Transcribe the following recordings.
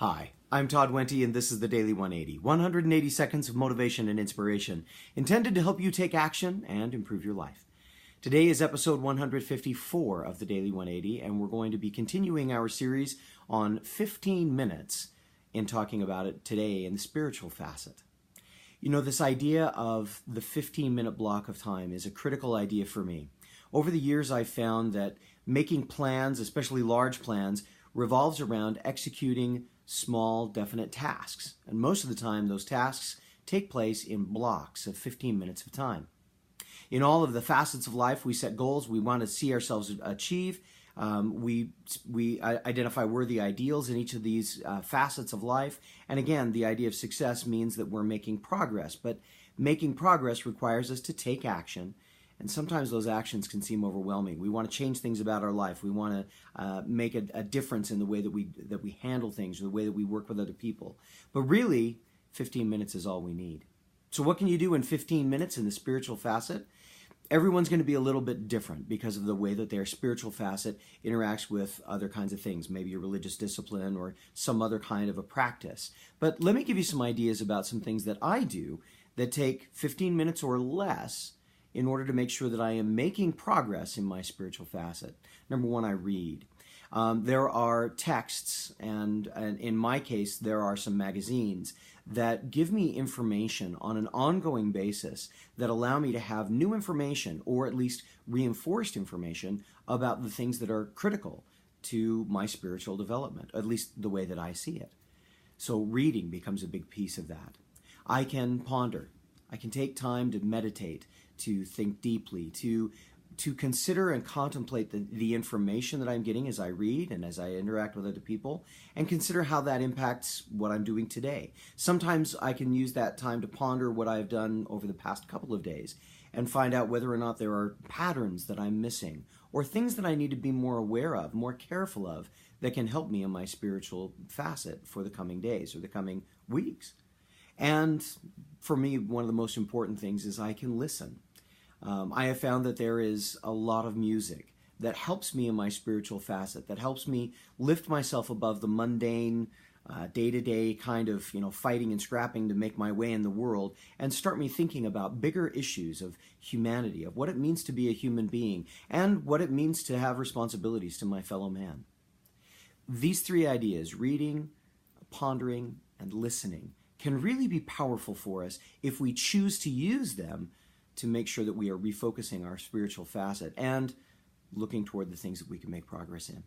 Hi, I'm Todd Wente, and this is the Daily 180. 180 seconds of motivation and inspiration intended to help you take action and improve your life. Today is episode 154 of the Daily 180, and we're going to be continuing our series on 15 minutes in talking about it today in the spiritual facet. You know, this idea of the 15-minute block of time is a critical idea for me. Over the years, I've found that making plans, especially large plans, revolves around executing small, definite tasks. And most of the time, those tasks take place in blocks of 15 minutes of time. In all of the facets of life, we set goals we want to see ourselves achieve. We identify worthy ideals in each of these facets of life. And again, the idea of success means that we're making progress. But making progress requires us to take action. And sometimes those actions can seem overwhelming. We want to change things about our life. We want to make a difference in the way that we handle things, or the way that we work with other people. But really, 15 minutes is all we need. So what can you do in 15 minutes in the spiritual facet? Everyone's going to be a little bit different because of the way that their spiritual facet interacts with other kinds of things, maybe a religious discipline or some other kind of a practice. But let me give you some ideas about some things that I do that take 15 minutes or less in order to make sure that I am making progress in my spiritual facet. Number one, I read. There are texts, and in my case, there are some magazines that give me information on an ongoing basis that allow me to have new information, or at least reinforced information, about the things that are critical to my spiritual development, at least the way that I see it. So reading becomes a big piece of that. I can ponder. I can take time to meditate, to think deeply, to consider and contemplate the information that I'm getting as I read and as I interact with other people, and consider how that impacts what I'm doing today. Sometimes I can use that time to ponder what I've done over the past couple of days and find out whether or not there are patterns that I'm missing or things that I need to be more aware of, more careful of, that can help me in my spiritual facet for the coming days or the coming weeks. And for me, one of the most important things is I can listen. I have found that there is a lot of music that helps me in my spiritual facet, that helps me lift myself above the mundane, day-to-day kind of, fighting and scrapping to make my way in the world, and start me thinking about bigger issues of humanity, of what it means to be a human being, and what it means to have responsibilities to my fellow man. These three ideas, reading, pondering, and listening, can really be powerful for us if we choose to use them to make sure that we are refocusing our spiritual facet and looking toward the things that we can make progress in.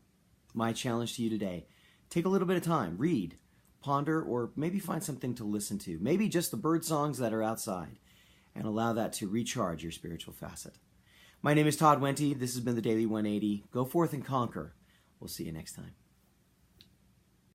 My challenge to you today, take a little bit of time, read, ponder, or maybe find something to listen to, maybe just the bird songs that are outside, and allow that to recharge your spiritual facet. My name is Todd Wente. This has been the Daily 180. Go forth and conquer. We'll see you next time.